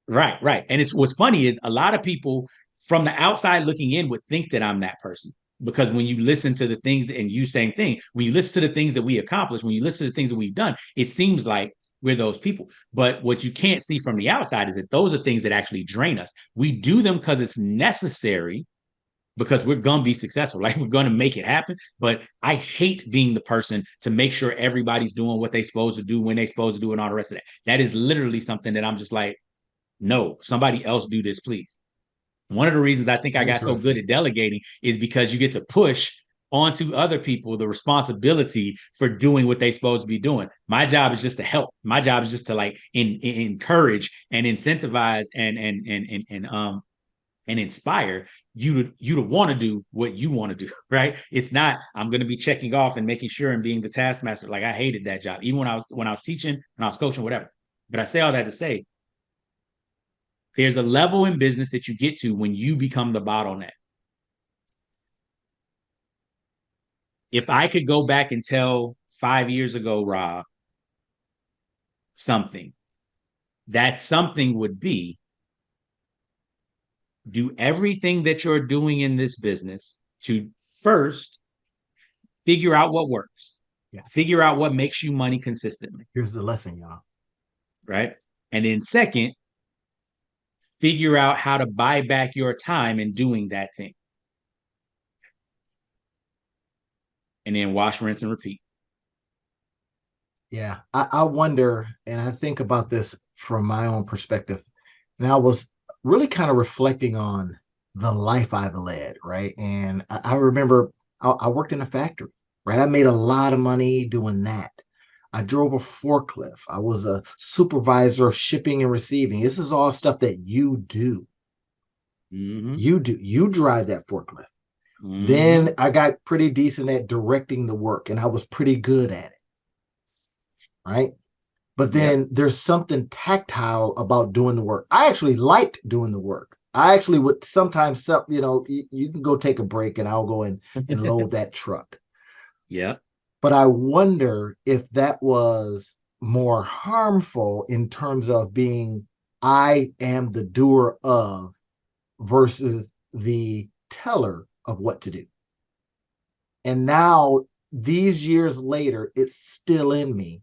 right. And it's, what's funny is a lot of people from the outside looking in would think that I'm that person. Because when you listen to the things, and you same thing, when you listen to the things that we accomplish, when you listen to the things that we've done, it seems like we're those people. But what you can't see from the outside is that those are things that actually drain us. We do them because it's necessary, because we're going to be successful. Like, we're going to make it happen. But I hate being the person to make sure everybody's doing what they're supposed to do when they're supposed to do and all the rest of that. That is literally something that I'm just like, no, somebody else do this, please. One of the reasons I think I got so good Interesting. at delegating is because you get to push onto other people the responsibility for doing what they're supposed to be doing. My job is just to help. My job is just to, like, encourage and incentivize and inspire you to want to do what you want to do, right? It's not I'm going to be checking off and making sure and being the taskmaster. Like, I hated that job, even when I was teaching and I was coaching, whatever. But I say all that to say there's a level in business that you get to when you become the bottleneck. If I could go back and tell 5 years ago, Rob, something, that something would be, do everything that you're doing in this business to first figure out what works, Yeah. figure out what makes you money consistently, Here's the lesson, y'all. right? And then second, figure out how to buy back your time in doing that thing. And then wash, rinse, and repeat. Yeah. I wonder, and I think about this from my own perspective. And I was really kind of reflecting on the life I've led, right? And I remember I worked in a factory. right? I made a lot of money doing that. I drove a forklift. I was a supervisor of shipping and receiving. This is all stuff that you do. Mm-hmm. You do. You drive that forklift. Mm-hmm. Then I got pretty decent at directing the work, and I was pretty good at it, right? But Yep. then there's something tactile about doing the work. I actually liked doing the work. I actually would sometimes, you can go take a break and I'll go and load that truck. Yep. But I wonder if that was more harmful in terms of being, I am the doer of versus the teller of what to do. And now, these years later, it's still in me.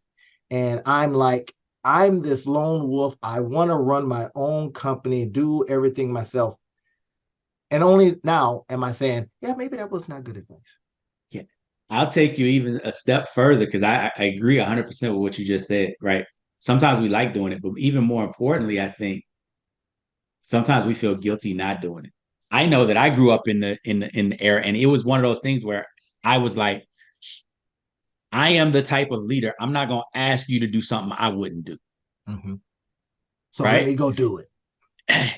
And I'm like, I'm this lone wolf. I want to run my own company, do everything myself. And only now am I saying, yeah, maybe that was not good advice. Yeah. I'll take you even a step further because I agree 100% with what you just said, right? Sometimes we like doing it, but even more importantly, I think sometimes we feel guilty not doing it. I know that I grew up in the era, and it was one of those things where I was like, I am the type of leader. I'm not gonna ask you to do something I wouldn't do. Mm-hmm. So let Right? me go do it.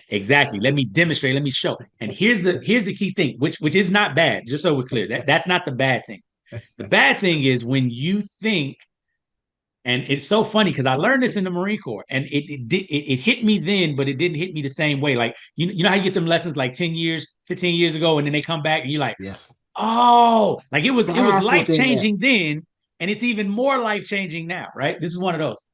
Exactly. Let me demonstrate. Let me show. And here's the key thing, which is not bad. Just so we're clear, that's not the bad thing. The bad thing is when you think, and it's so funny because I learned this in the Marine Corps, and it hit me then, but it didn't hit me the same way. Like you know how you get them lessons like 10 years, 15 years ago, and then they come back and you're like, Yes. oh, like it was That's what life they meant. changing then, and it's even more life changing now. Right? This is one of those.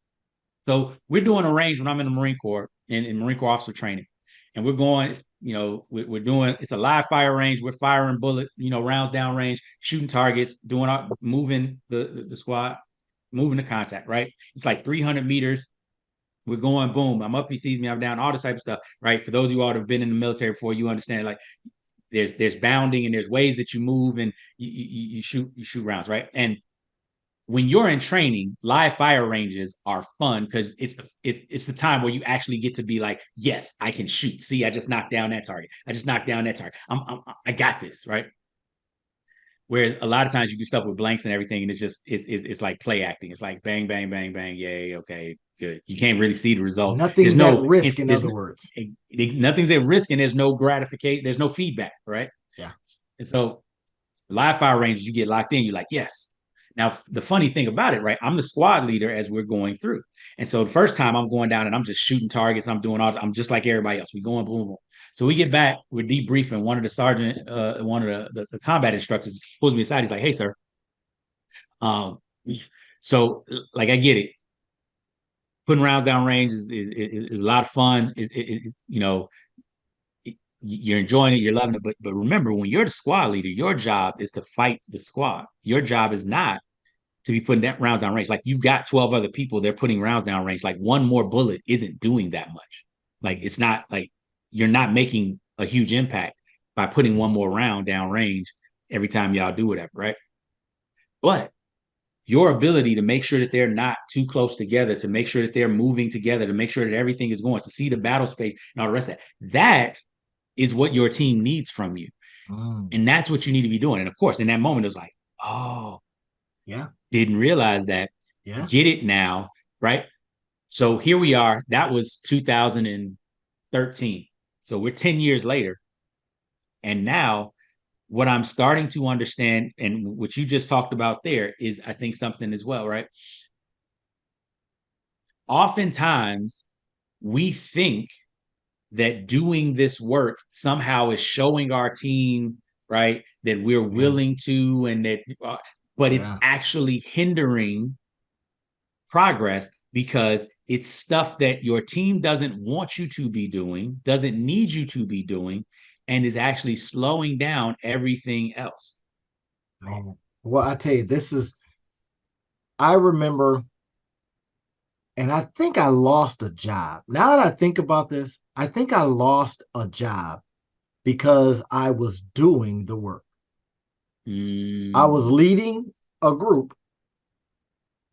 So we're doing a range when I'm in the Marine Corps in Marine Corps officer training. And we're going, we're doing, it's a live fire range. We're firing bullet, rounds down range, shooting targets, doing our, moving the squad, moving the contact, right? It's like 300 meters. We're going, boom. I'm up, he sees me, I'm down, all this type of stuff, right? For those of you all that have been in the military before, you understand like there's bounding and there's ways that you move and you shoot rounds, right? And when you're in training, live fire ranges are fun because it's the time where you actually get to be like, yes, I can shoot. See, I just knocked down that target. I just knocked down that target. I got this, right? Whereas a lot of times you do stuff with blanks and everything, and it's like play acting. It's like bang, bang, bang, bang, yay, okay, good. You can't really see the results. There's Nothing's at no risk, it's in there's other words. nothing's at risk, and there's no gratification. There's no feedback, right? Yeah. And so live fire ranges, you get locked in. You're like, yes. Now, the funny thing about it, right? I'm the squad leader as we're going through. And so the first time I'm going down and I'm just shooting targets. I'm doing all, I'm just like everybody else. We going boom, boom. So we get back, we're debriefing. One of the sergeant, one of the combat instructors pulls me aside. He's like, hey, sir. Um, so like I get it. Putting rounds down range is a lot of fun. You're enjoying it, you're loving it. But remember, when you're the squad leader, your job is to fight the squad. Your job is not to be putting that rounds down range. Like you've got 12 other people, they're putting rounds down range. Like one more bullet isn't doing that much. Like it's not like you're not making a huge impact by putting one more round down range every time y'all do whatever, right? But your ability to make sure that they're not too close together, to make sure that they're moving together, to make sure that everything is going, to see the battle space and all the rest of that is what your team needs from you. Mm. And that's what you need to be doing. And of course, in that moment, it was like, oh, Yeah. didn't realize that. Yeah. Get it now, right? So here we are. That was 2013. So we're 10 years later. And now what I'm starting to understand and what you just talked about there is, I think, something as well, right? Oftentimes we think that doing this work somehow is showing our team, right, that we're Yeah. willing to, and that, but it's Yeah. actually hindering progress because it's stuff that your team doesn't want you to be doing, doesn't need you to be doing, and is actually slowing down everything else. Man. Well, I tell you, I remember, and I think I lost a job. Now that I think about this, I think I lost a job because I was doing the work. I was Mm, leading a group,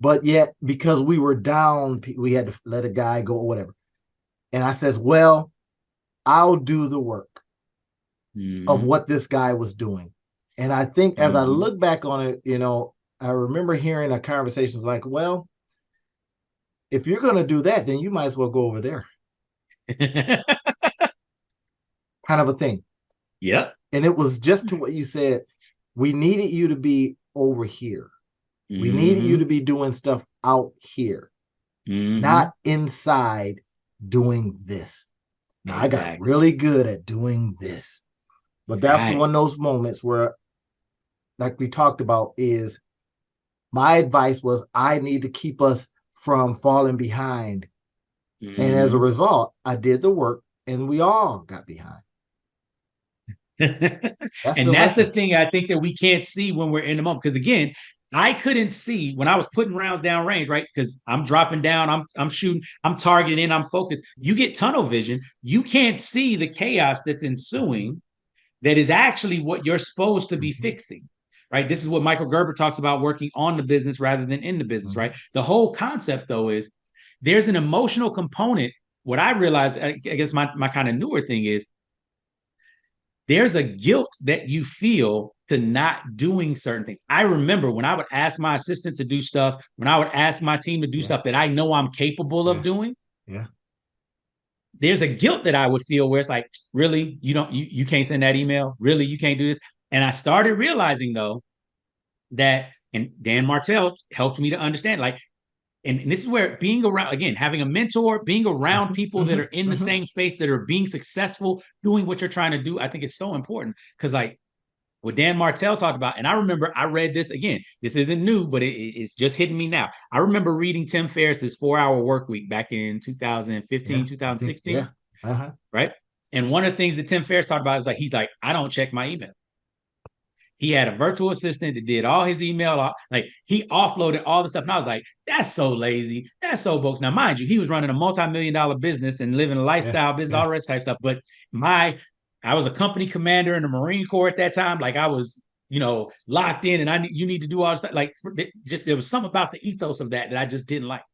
but yet because we were down, we had to let a guy go or whatever. And I says, well, I'll do the work of mm, what this guy was doing. And I think as I Mm-hmm. look back on it, I remember hearing a conversation like, well, if you're going to do that, then you might as well go over there, kind of a thing. Yep. And it was just to what you said. We needed you to be over here. We needed you to Mm-hmm. be doing stuff out here, Mm-hmm. not inside doing this. Now, I got Exactly. really good at doing this. But that's Right. one of those moments where, like we talked about, is my advice was I need to keep us from falling behind. And as a Mm-hmm. result, I did the work and we all got behind. That's And the that's the lesson. thing I think that we can't see when we're in the moment. Because again, I couldn't see when I was putting rounds down range, right? Because I'm dropping down, I'm shooting, I'm targeting, I'm focused. You get tunnel vision, you can't see the chaos that's Mm-hmm. ensuing that is actually what you're supposed to be Mm-hmm. fixing. Right. This is what Michael Gerber talks about, working on the business rather than in the business, Mm-hmm. right? The whole concept, though, is there's an emotional component. What I realized, I guess my kind of newer thing is there's a guilt that you feel to not doing certain things. I remember when I would ask my assistant to do stuff, when I would ask my team to do Yeah. stuff that I know I'm capable of Yeah. doing, Yeah. there's a guilt that I would feel where it's like, really, you can't send that email, really, you can't do this. And I started realizing though that, and Dan Martell helped me to understand, like, and this is where being around, again, having a mentor, being around Mm-hmm. people that Mm-hmm. are in the Mm-hmm. same space that are being successful doing what you're trying to do, I think is so important. Because like what Dan Martell talked about, and I remember I read this again. This isn't new, but it's just hitting me now. I remember reading Tim Ferriss's 4 Hour Work Week back in Yeah. 2015, I think, 2016, yeah. Uh-huh. right? And one of the things that Tim Ferriss talked about was like, he's like, I don't check my email. He had a virtual assistant that did all his email, like he offloaded all the stuff. And I was like, that's so lazy. That's so bogus. Now, mind you, he was running a multi-million-dollar business and living a Yeah. lifestyle business, all Yeah. the rest type stuff. But I was a company commander in the Marine Corps at that time. Like I was, locked in and you need to do all this stuff. Like just there was something about the ethos of that I just didn't like.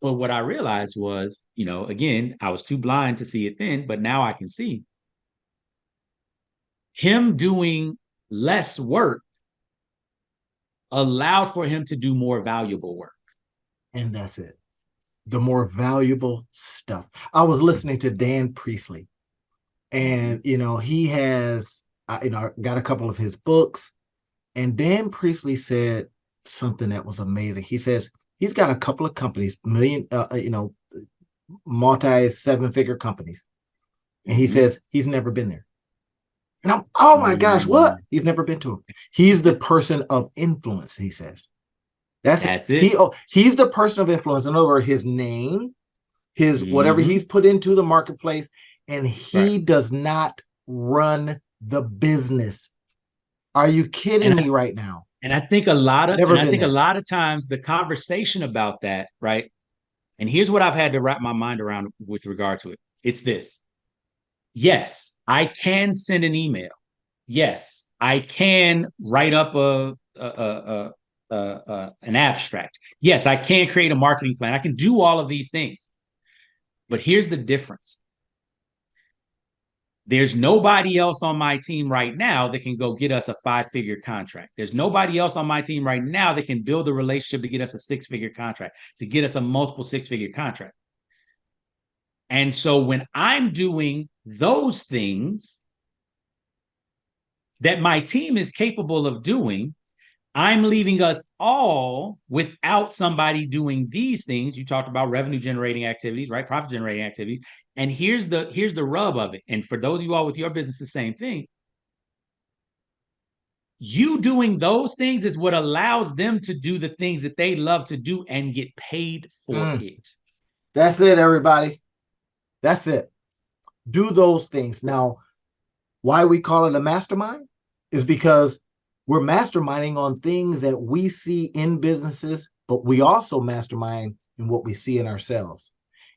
But what I realized was, again, I was too blind to see it then, but now I can see him doing less work allowed for him to do more valuable work. And that's it. The more valuable stuff. I was listening to Dan Priestley, Mm-hmm. and he has got a couple of his books, and Dan Priestley said something that was amazing. He says he's got a couple of companies, million, multi seven figure companies, and he Mm-hmm. says he's never been there. And I'm, oh my gosh, what? Mm-hmm. He's never been to him. He's the person of influence. He says that's it. That's it. He's the person of influence. In other words, his name, his whatever Mm-hmm. he's put into the marketplace, and Right. he does not run the business. Are you And kidding I, me right now? and I think a lot of Never and I been think a there. lot of times the conversation about that, right? And here's what I've had to wrap my mind around with regard to it. It's this. Yes, I can send an email. Yes, I can write up an abstract. Yes, I can create a marketing plan. I can do all of these things. But here's the difference. There's nobody else on my team right now that can go get us a 5-figure contract. There's nobody else on my team right now that can build a relationship to get us a 6-figure contract, to get us a multiple 6-figure contract. And so when I'm doing those things that my team is capable of doing, I'm leaving us all without somebody doing these things. You talked about revenue generating activities, right? Profit generating activities. And here's the rub of it. And for those of you all with your business, the same thing. You doing those things is what allows them to do the things that they love to do and get paid for Mm, it. that's it, everybody. That's it. Do those things. Now, why we call it a mastermind is because we're masterminding on things that we see in businesses, but we also mastermind in what we see in ourselves.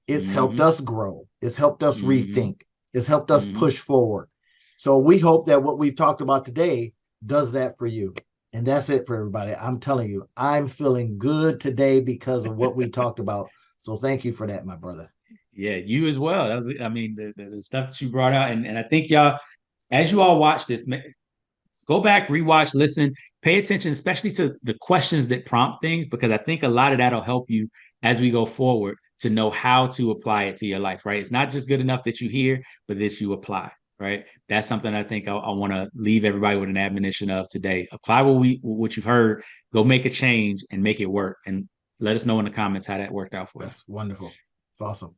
It's helped Mm-hmm. us grow. It's helped us Mm-hmm. rethink. It's helped us Mm-hmm. push forward. So we hope that what we've talked about today does that for you. And that's it for everybody. I'm telling you, I'm feeling good today because of what we talked about. So thank you for that, my brother. Yeah, you as well. That was, I mean, the stuff that you brought out, and I think y'all, as you all watch this, go back, rewatch, listen, pay attention, especially to the questions that prompt things, because I think a lot of that'll help you as we go forward to know how to apply it to your life, right? It's not just good enough that you hear, but this you apply, right? That's something I think I want to leave everybody with an admonition of today. Apply what you've heard, go make a change and make it work. And let us know in the comments how that worked out for you. That's wonderful. It's awesome.